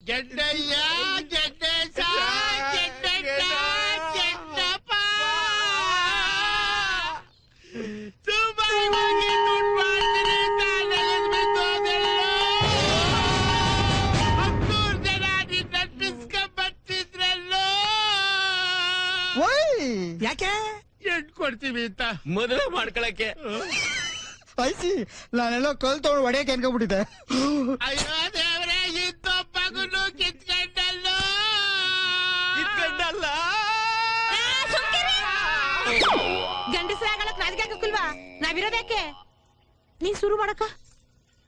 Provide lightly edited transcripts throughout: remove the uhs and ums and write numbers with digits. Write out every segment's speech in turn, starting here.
ಗೆಡ್ಡಯ್ಯ ಗೆಡ್ಡೇಶ ಗೆಡ್ಡಣ್ಣ ಗೆಡ್ಡಪ್ಪ Dubai ಹೋಗಿ ದುಡ್ಡು ಮಾಡ್ತೀನಿ ಕಾಲೇಜ್ ಬಿದ್ದೋದೆಲ್ಲೋ 10 ಜನ ನಿನ್ನ ಬರ್ತಿದ್ರಲ್ಲೋ ಯಾಕೆ ಎಡ್ ಕೊಡ್ತೀವಿ ಅಂತ ಮದುವೆ ಮಾಡ್ಕೊಳಕ್ಕೆ ಐಸಿ ನಾನೆಲ್ಲೋ ಕಲ್ ತಗೊಂಡು ಹೊಡೆಯಕ್ಕೆ ಅನ್ಕೊಂಡ್ಬಿಟ್ಟಿದ್ದೆ. ಅಯ್ಯೋ ದೇವ್ರೆ ಇದ್ದೊಬ್ಬಗನು ಕಿತ್ಕೊಂಡಲ್ಲೋ ಇಟ್ಕೊಂಡಲ್ಲ ಗಂಡಸರಾಗಲಕ್ ನಾಚಿಕೆ ಹಾಕಲ್ವಾ ನಾವಿರೋದಕ್ಕೆ ನೀ ಶುರು ಮಾಡಕ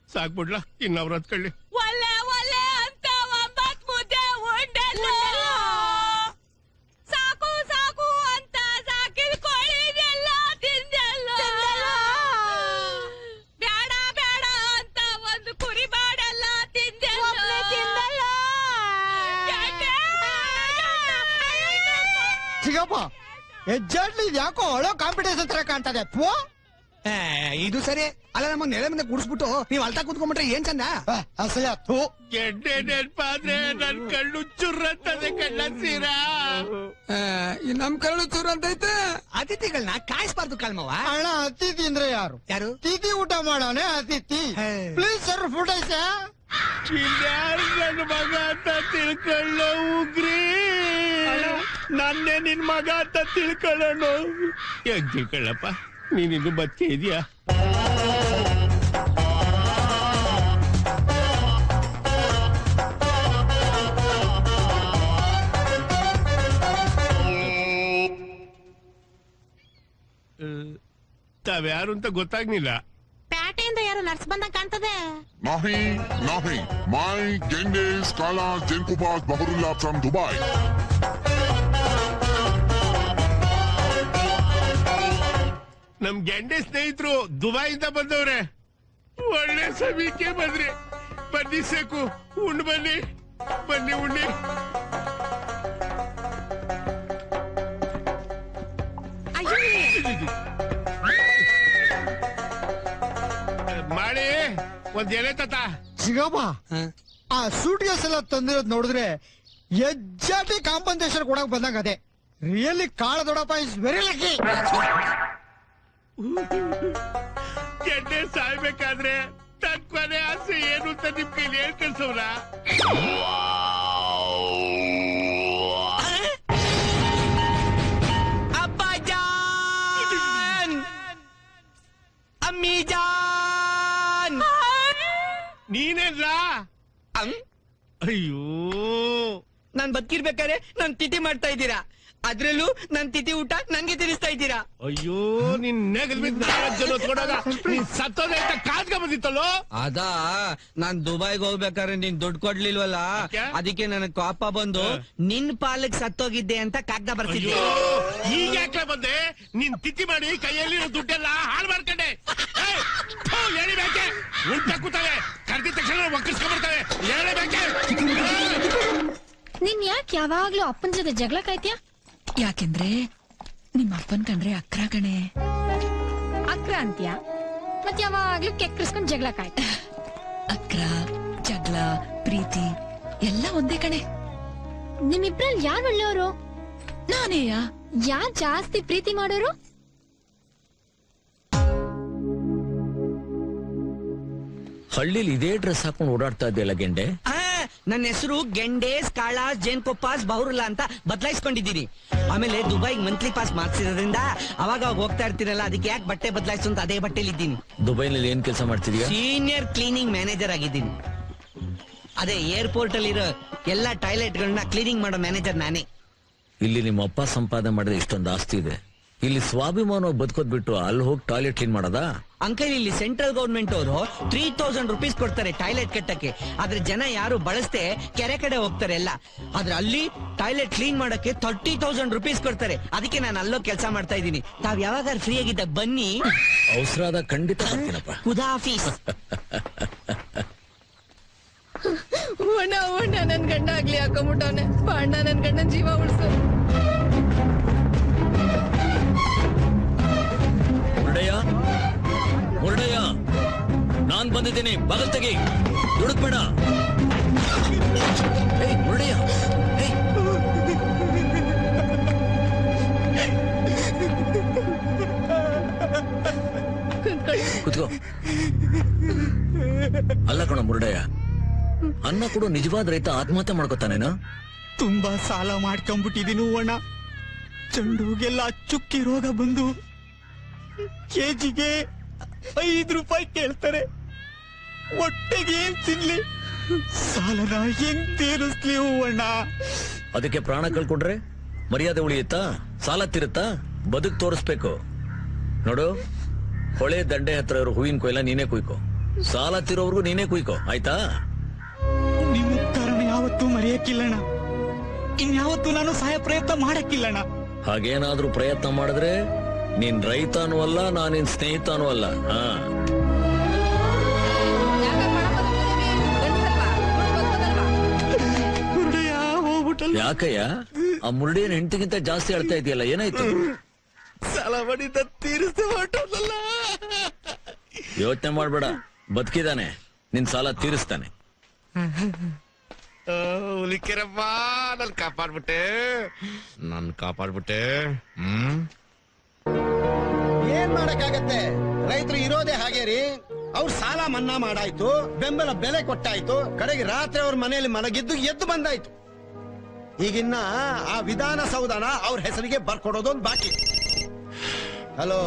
ಸಾಕ್ಬಿಡ್ಲ ಇನ್ನವ್ರು ಹತ್ಕೊಳ್ಳಿ ಒಳ್ಳೆ ಒಳ್ಳೆ ಅಂತ 9 ಮುದ್ದೆ ಉಂಡಲ್ಲ ಸಾಕು ಸಾಕು ಅಂತ ಸಾಕಿದ ಕೋಳಿನೆಲ್ಲ ತಿಂದಲ್ಲ ಬೇಡ ಬೇಡ ಅಂತ ಒಂದು ಕುರಿ ಬಾಡಲ್ಲ ತಿಂದಲ್ಲ ಸಿಗಪ್ಪ ಎಜ್ಜಾಡ್ಲಿ ಯಾಕೋ ಹಳೋ ಕಾಂಪಿಟೇಷನ್ ತರ ಕಾಣ್ತದೆ. ಇದು ಸರಿ ಅಲ್ಲ, ನಮ್ಮ ನೆಲೆ ಮುಂದೆ ಕುಡಿಸ್ಬಿಟ್ಟು ನೀವ್ ಅಲ್ತಾ ಕೂತ್ಕೊಂಡ್ಬಿಟ್ರೆ ಏನ್ ಚಂದ. ಅಸಹ್ಯ. ಗೆಡ್ಡೆ ನೆನ್ಪಾದ್ರೆ ನನ್ ಕಣ್ಣು ಚುರ್ರಂತದೆ ಕಣ್ಣ ಸೀರಾ. ನಮ್ ಕರಳು ಚೂರು ಅಂತೈತೆ. ಅತಿಥಿಗಳನ್ನ ಕಾಯಿಸ್ಬಾರ್ದು ಕಲ್ಮವ. ಅಣ್ಣ ಅತಿಥಿ ಅಂದ್ರೆ ಯಾರು? ತಿಥಿ ಊಟ ಮಾಡೋನೆ ಅತಿಥಿ. ಪ್ಲೀಸ್ ಸರ್ ಫುಡ್ ಐತೆ. ಇನ್ಯಾರು ನನ್ನ ಮಗ ಅಂತ ತಿಳ್ಕೊಳ್ಳೋ ಉಗ್ರಿ. ನನ್ನೇ ನಿನ್ ಮಗ ಅಂತ ತಿಳ್ಕೊಳ್ಳೋಣ. ಯಾಕೆ ತಿಳ್ಕೊಳ್ಳಪ್ಪ, ನೀನಿನ್ನು ಬದುಕೆ ಇದೆಯಾ? ತಾವ್ಯಾರು ಅಂತ ಗೊತ್ತಾಗ್ಲಿಲ್ಲ. ಪೇಟೆಯಿಂದ ಯಾರು ನರ್ಸ್ ಬಂದಂಗ ಕಾಣ್ತದೆ. Nahi, Nahi. My Genghis Kala Jenkubaz Bahurullah from Dubai. ನಮ್ ಗೆಂಡೆ ಸ್ನೇಹಿತರು ದುಬೈಯಿಂದ ಬಂದವ್ರೆ. ಒಳ್ಳೆ ಸಮಯಕ್ಕೆ ಬಂದ್ರಿ. ಬನ್ನಿ ಸಾಕು, ಉಂಡು ಬನ್ನಿ, ಬನ್ನಿ ಉಣ್ಣಿ. ಮಾಡಿ ಒಂದ್ ಎಲೆ ತಾತ. ಸಿಗಪ್ಪ ಆ ಸೂಟ್ ಕೇಸ್ ಎಲ್ಲ ತಂದಿರೋದ್ ನೋಡಿದ್ರೆ ಎಜ್ಜಾಟಿ ಕಾಂಪನ್ಸೇಷನ್ ಕೊಡಕ್ ಬಂದಂಗ ಅದೇ. ರಿಯಲಿ ಕಾಳ ದೊಡ್ಡಪ್ಪ ಇಸ್ ವೆರಿ ಲಕ್ಕಿ. ಗೆಡ್ಡೆ ಸಾಯ್ಬೇಕಾದ್ರೆ ತನ್ ಕೊನೆ ಆಸೆ ಏನು ಅಂತ ನಿಮ್ ಕೈಲಿ ಹೇಳ್ಕಳ್ಸವ್ರ. ಅಪ್ಪ ಜಾನ್, ಅಮ್ಮಿ ಜಾನ್. ನೀನೆಲ್ಲ ಅಯ್ಯೋ, ನಾನ್ ಬದುಕಿರ್ಬೇಕಾದ್ರೆ ನಾನ್ ತಿಥಿ ಮಾಡ್ತಾ ಇದ್ದೀರಾ, ಅದ್ರಲ್ಲೂ ನನ್ ತಿಥಿ ಊಟ ನಂಗೆ ತಿನ್ನಿಸ್ತಾ ಇದ್ದೀರಾ. ಅಯ್ಯೋ ನಿನ್ ನೆಗಲ್ ಬಿದ್ದು ಜನ ಹೊತ್ಕೊಂಡಾಗ ನೀನ್ ಸತ್ತೋದೆ ಅಂತ ಕಾದ್ಕ ಬಂದಿತ್ತಲ್ಲೋ. ಅದಾ ನಾನ್ ದುಬೈಗೆ ಹೋಗ್ಬೇಕಾದ್ರೆ ನೀನ್ ದುಡ್ಡು ಕೊಡ್ಲಿಲ್ವಲ್ಲ, ಅದಕ್ಕೆ ನನಗ್ ಕೋಪ ಬಂದು ನಿನ್ ಪಾಲಕ್ ಸತ್ತೋಗಿದ್ದೆ ಅಂತ ಕಾಗ್ದ ಬರ್ತಿದ್ದೆ. ಈಗ ಯಾಕೆ ಬಂದೆ? ನೀನ್ ತಿಥಿ ಮಾಡಿ ಕೈಯಲ್ಲಿ ದುಡ್ಡೆಲ್ಲ ಹಾಳು ಮಾಡ್ಕೊಂಡೆ. ಎಳಿಬೇಕೆ ಉಂಟ ಕೂತವೆ, ಕರ್ದಿದ ತಕ್ಷಣ ಒಕ್ಕರ್ಸ್ಕೊಂಡ್ಬರ್ತವೆ. ಎಳಿಬೇಕೆ. ನಿನ್ ಯಾಕೆ ಯಾವಾಗ್ಲೂ ಅಪ್ಪನ ಜೊತೆ ಜಗಳ ಕಾಯ್ತ್ಯಾ? ಯಾಕೆಂದ್ರೆ ನಿಮ್ಮ ಅಪ್ಪನ್ ಕಂಡ್ರೆ ಅಕ್ರ ಕಣೆ. ಅಕ್ರ ಅಂತ್ಯಾ? ಮತ್ ಯಾವಾಗ್ಲೂ ಕೆಕ್ಕರ್ಸ್ಕೊಂಡ್ ಜಗಳ ಕಾಯ್ತ. ಅಕ್ರ, ಜಗಳ, ಪ್ರೀತಿ ಎಲ್ಲ ಒಂದೇ ಕಣೆ. ನಿಮ್ಮಿಬ್ರಲ್ಲಿ ಯಾರು ಒಳ್ಳೆಯವರು? ನಾನೇಯ. ಯಾರ್ ಜಾಸ್ತಿ ಪ್ರೀತಿ ಮಾಡೋರು? ಹಳ್ಳಿಲಿ ಇದೇ ಡ್ರೆಸ್ ಹಾಕೊಂಡು ಓಡಾಡ್ತಾ ಇದ್ದೆಲ್ಲ ಗೆಂಡೆ. ನನ್ನ ಹೆಸರು ಗೆಂಡೇಸ್ ಕಾಳಾಸ್ ಜೇನ್ಕೊಪ್ಪಾಸ್ ಬಹರುಲ್ಲಾ ಅಂತ ಬದಲಾಯಿಸ್ಕೊಂಡಿದ್ದೀನಿ. ಆಮೇಲೆ ದುಬೈಗೆ ಮಂತ್ಲಿ ಪಾಸ್ ಮಾಡ್ಸಿರೋದ್ರಿಂದ ಅವಾಗ ಹೋಗ್ತಾ ಇರ್ತೀನಲ್ಲ, ಅದಕ್ಕೆ ಯಾಕೆ ಬಟ್ಟೆ ಬದಲಾಯಿಸು ಅಂತ ಅದೇ ಬಟ್ಟೆಲಿ ಇದ್ದೀನಿ. ದುಬೈನಲ್ಲಿ ಏನ್ ಕೆಲಸ ಮಾಡ್ತಿದ್ಯಾ? ಸೀನಿಯರ್ ಕ್ಲೀನಿಂಗ್ ಮ್ಯಾನೇಜರ್ ಆಗಿದ್ದೀನಿ. ಅದೇ ಏರ್ಪೋರ್ಟ್ ಅಲ್ಲಿರೋ ಎಲ್ಲಾ ಟಾಯ್ಲೆಟ್ ಗಳನ್ನ ಕ್ಲೀನಿಂಗ್ ಮಾಡೋ ಮ್ಯಾನೇಜರ್ ನಾನೇ. ಇಲ್ಲಿ ನಿಮ್ಮ ಅಪ್ಪ ಸಂಪಾದನೆ ಮಾಡಿದ್ರೆ ಇಷ್ಟೊಂದು ಆಸ್ತಿ ಇದೆ, ಇಲ್ಲಿ ಸ್ವಾಭಿಮಾನ ಬದುಕೋದ್ ಬಿಟ್ಟು ಅಲ್ಲಿ ಹೋಗಿ ಟಾಯ್ಲೆಟ್ ಕ್ಲೀನ್ ಮಾಡೋದಾ? ಅಂಕಲ್, ಇಲ್ಲಿ ಸೆಂಟ್ರಲ್ ಗವರ್ಮೆಂಟ್ ಅವರು 3000 ರೂಪೀಸ್ ಕೊಡ್ತಾರೆ ಟಾಯ್ಲೆಟ್ ಕಟ್ಟಕ್ಕೆ. ಆದ್ರೆ ಜನ ಯಾರು ಬಳಸದೆ ಕೆರೆ ಕಡೆ ಹೋಗ್ತಾರೆ ಎಲ್ಲ. ಆದ್ರೆ ಅಲ್ಲಿ ಟಾಯ್ಲೆಟ್ ಕ್ಲೀನ್ ಮಾಡಕ್ಕೆ 30,000 ರೂಪೀಸ್ ಕೊಡ್ತಾರೆ. ಅದಕ್ಕೆ ನಾನು ಅಲ್ಲೋ ಕೆಲಸ ಮಾಡ್ತಾ ಇದ್ದೀನಿ. ತಾವ್ ಯಾವಾಗ ಫ್ರೀ ಆಗಿದ್ದಾಗ ಬನ್ನಿ. ಅವಸರದ ಖಂಡಿತ ಬರ್ತೀನಪ್ಪ. ಖುದಾಫೀಸ್. ಅಣ್ಣ ನನ್ ಗಂಡ ಆಗ್ಲಿ ಹಾಕೊಂಬಿಟ್ಟವನೆ. ಅಣ್ಣ ನನ್ ಗಂಡನ ಜೀವ ಉಳಿಸು. ಮುರುಡಯ್ಯ, ನಾನ್ ಬಂದಿದ್ದೀನಿ, ಬಾಗಲ್ ತೆಗಿ, ದುಡುಕ್ಬೇಡ. ಅನ್ನ ಕೊಡೋ ನಿಜವಾದ ರೈತ ಆತ್ಮಹತ್ಯೆ ಮಾಡ್ಕೊತಾನೇನೋ? ತುಂಬಾ ಸಾಲ ಮಾಡ್ಕೊಂಡ್ಬಿಟ್ಟಿದೀನಿ ಅಣ್ಣ. ಚೆಂಡುಗೆಲ್ಲ ಚುಕ್ಕಿ ರೋಗ ಬಂದು ಕೆಜಿಗೆ 5 ರೂಪಾಯಿ ಕೇಳ್ತಾರೆ. ಹೊಟ್ಟೆಗೆ ಏನ್ ತಿನ್ಲಿ? ಸಾಲನ ಹೆಂಗ್ ತೀರಿಸ್ಲಿ ಅಣ್ಣ? ಅದಕ್ಕೆ ಪ್ರಾಣ ಕಳ್ಕೊಂಡ್ರೆ ಮರ್ಯಾದೆ ಉಳಿಯುತ್ತಾ? ಸಾಲ ತೀರುತ್ತಾ? ಬದುಕ್ ತೋರಿಸ್ಬೇಕು. ನೋಡು, ಹೊಳೆ ದಂಡೆ ಹತ್ರ ಇರೋ ಹೂವಿನ ಕೊಯ್ಲ ನೀನೇ ಕುಯ್ಕೋ, ಸಾಲ ತೀರೋವರೆಗೂ ನೀನೇ ಕುಯ್ಕೋ, ಆಯ್ತಾ? ನಿಮ್ಮ ಕಾರಣ ಯಾವತ್ತೂ ಮರೆಯಕ್ಕಿಲ್ಲಣ್ಣ. ಇನ್ಯಾವತ್ತೂ ನಾನು ಸಹಾಯ ಪ್ರಯತ್ನ ಮಾಡಕ್ಕಿಲ್ಲಣ್ಣ. ಹಾಗೇನಾದ್ರೂ ಪ್ರಯತ್ನ ಮಾಡಿದ್ರೆ ನೀನ್ ರೈತನೂ ಅಲ್ಲ, ನಾನಿನ್ ಸ್ನೇಹಿತನೂ ಅಲ್ಲ. ಹಾ, ಯಾಕಯ್ಯ ಆ ಮುರುಡಿಯನ್ ಹೆಂಡತಿಗಿಂತ ಜಾಸ್ತಿ ಅಳ್ತಾ ಇದೆಯಲ್ಲ, ಏನಾಯ್ತು? ಸಾಲ ಮಾಡಿದ್ದ ತೀರಿಸಿ ಹೊರಟಲ್ಲ. ಯೋಚನೆ ಮಾಡ್ಬೇಡ, ಬದುಕಿದಾನೆ, ನಿನ್ ಸಾಲ ತೀರಿಸ್ತಾನೆ. ಹುಲಿಕೆರಪ್ಪ, ನನ್ ಕಾಪಾಡ್ಬಿಟ್ಟೆ. ಏನ್ ಮಾಡಕ್ಕಾಗತ್ತೆ? ರೈತರು ಇರೋದೇ ಹಾಗೆ ರೀ. ಅವ್ರ ಸಾಲ ಮನ್ನಾ ಮಾಡಾಯ್ತು, ಬೆಂಬಲ ಬೆಲೆ ಕೊಟ್ಟಾಯ್ತು, ಕಡೆಗೆ ರಾತ್ರಿ ಅವ್ರ ಮನೆಯಲ್ಲಿ ಮಲಗಿದ್ದು ಎದ್ದು ಬಂದಾಯ್ತು. ಈಗಿನ್ನ ಆ ವಿಧಾನಸೌಧನ ಅವ್ರ ಹೆಸರಿಗೆ ಬರ್ಕೊಡೋದೊಂದು ಬಾಕಿ. ಹಲೋ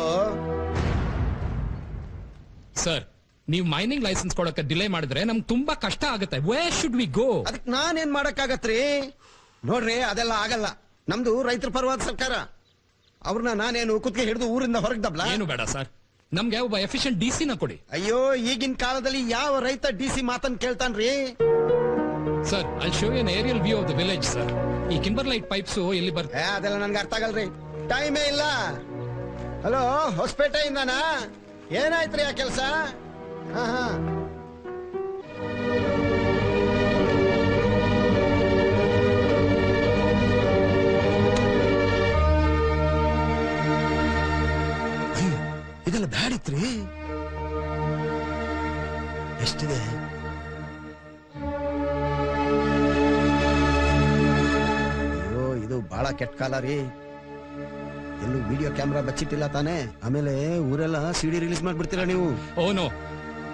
ಸರ್, ನೀವು ಮೈನಿಂಗ್ ಲೈಸೆನ್ಸ್ ಕೊಡಕ್ಕೆ ಡಿಲೇ ಮಾಡಿದ್ರೆ ನಮ್ಗೆ ತುಂಬಾ ಕಷ್ಟ ಆಗುತ್ತೆ. Wear should we go? ಅದಕ್ಕೆ ನಾನೇನ್ ಮಾಡಕ್ಕಾಗತ್ರಿ? ನೋಡ್ರಿ, ಅದೆಲ್ಲ ಆಗಲ್ಲ. ನಮ್ದು ರೈತರ ಪರವಾದ ಸರ್ಕಾರ. ಅವ್ರನ್ನ ನಾನೇನು ಕುತ್ತಿಗೆ ಹಿಡಿದು ಊರಿಂದ ಹೊರಗೆ ದಬ್ಲ? ಏನು ಬೇಡ ಸರ್, ನಮ್ಗೆ ಒಬ್ಬ ಎಫಿಷಿಯಂಟ್ ಡಿಸಿ ನ ಕೊಡಿ. ಅಯ್ಯೋ, ಈಗಿನ ಕಾಲದಲ್ಲಿ ಯಾವ ರೈತ ಡಿಸಿ ಮಾತನ್ ಕೇಳ್ತಾನ್ರಿ? Sir, I show an aerial view of the village sir. ಈ ಕಿಂಬರ್ಲೈಟ್ ಪೈಪ್ಸ್ ಎಲ್ಲಿ ಬರ್ತದೆ? ಅದೆಲ್ಲ ನನ್ಗೆ ಅರ್ಥ ಆಗಲ್ರಿ, ಟೈಮೇ ಇಲ್ಲ. ಹಲೋ, ಹೊಸಪೇಟೆಯಿಂದನಾ? ಏನಾಯ್ತ್ರಿ ಆ ಕೆಲಸ? ಹಾ ಹಾ, ಇದೆಲ್ಲ ಬ್ಯಾಡಿತ್ರಿ. ಎಷ್ಟಿದೆ? ಅಯ್ಯೋ, ಇದು ಬಹಳ ಕೆಟ್ಟ ಕಾಲ ರೀ. ಎಲ್ಲೂ ವಿಡಿಯೋ ಕ್ಯಾಮ್ರಾ ಬಚ್ಚಿಟ್ಟಿಲ್ಲ ತಾನೆ? ಆಮೇಲೆ ಊರೆಲ್ಲ ಸಿಡಿ ರಿಲೀಸ್ ಮಾಡ್ಬಿಡ್ತೀರಾ ನೀವು? ಓ ನೋ,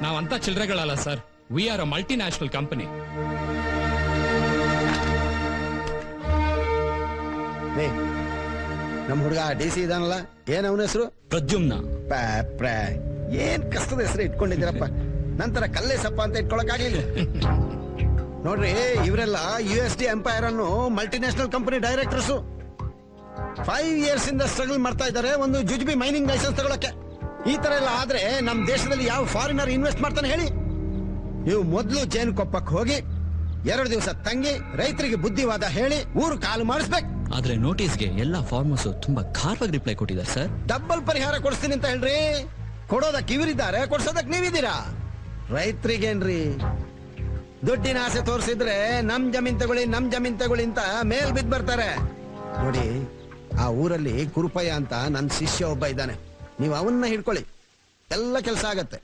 ನಾವಂತ ಚಿಲ್ಡ್ರೆಗಳಲ್ಲ sir. We are a multinational company. ನಮ್ ಹುಡುಗ ಡಿಸಿ ಇದಾನಲ್ಲ, ಏನ್ ಅವನ ಹೆಸರು? ಪ್ರದ್ಯುಮ್ನ. ಏನ್ ಕಷ್ಟದ ಹೆಸರು ಇಟ್ಕೊಂಡಿದ್ದೀರಪ್ಪ. ನಂತರ ಕಲ್ಲೇಸಪ್ಪ ಅಂತ ಇಟ್ಕೊಳಕ್ ಆಗ್ಲಿಲ್ಲ. ನೋಡ್ರಿ, ಇವರೆಲ್ಲ USD ಎಂಪೈರ್ ಅನ್ನು ಮಲ್ಟಿನ್ಯಾಷನಲ್ ಕಂಪನಿ ಡೈರೆಕ್ಟರ್ಸ್. 5 years ಇಂದ ಸ್ಟ್ರಗಲ್ ಮಾಡ್ತಾ ಇದ್ದಾರೆ ಒಂದು ಜುಜುಬಿ ಮೈನಿಂಗ್ ಲೈಸೆನ್ಸ್ ತಗೊಳಕ್ಕೆ. ಈ ತರ ಎಲ್ಲ ಆದ್ರೆ ನಮ್ ದೇಶದಲ್ಲಿ ಯಾವ ಫಾರಿನರ್ ಇನ್ವೆಸ್ಟ್ ಮಾಡ್ತಾನೆ ಹೇಳಿ? ನೀವು ಮೊದ್ಲು ಜೇನು ಕೊಪ್ಪಕ್ಕೆ ಹೋಗಿ 2 ದಿವಸ ತಂಗಿ ರೈತರಿಗೆ ಬುದ್ಧಿವಾದ ಹೇಳಿ ಊರು ಕಾಲು ಮಾಡಿಸ್ಬೇಕು. ಆದ್ರೆ ನೋಟಿಸ್ಗೆ ಎಲ್ಲಾ ಫಾರ್ಮರ್ಸ್ ತುಂಬಾ ಖಾರವಾಗಿ ರಿಪ್ಲೈ ಕೊಟ್ಟಿದ್ದಾರೆ ಸರ್. ಡಬ್ಬಲ್ ಪರಿಹಾರ ಕೊಡಿಸ್ತೀನಿ ಅಂತ ಹೇಳ್ರಿ. ಕೊಡೋದಕ್ಕೆ ಇವರಿದ್ದಾರೆ, ಕೊಡ್ಸೋದಕ್ಕೆ ನೀವಿದ್ದೀರಾ. ರೈತರಿಗೇನ್ರಿ? ದುಡ್ಡಿನ ಆಸೆ ತೋರಿಸಿದ್ರೆ ನಮ್ ಜಮೀನ್ ತಗೊಳ್ಳಿ ಅಂತ ಮೇಲ್ ಬಿದ್ದು ಬರ್ತಾರೆ. ನೋಡಿ, ಆ ಊರಲ್ಲಿ ಕುರುಪಯ್ಯ ಅಂತ ನನ್ನ ಶಿಷ್ಯ ಒಬ್ಬ ಇದ್ದಾನೆ. ನೀವು ಅವನ್ನ ಹಿಡ್ಕೊಳ್ಳಿ, ಎಲ್ಲ ಕೆಲಸ ಆಗತ್ತೆ.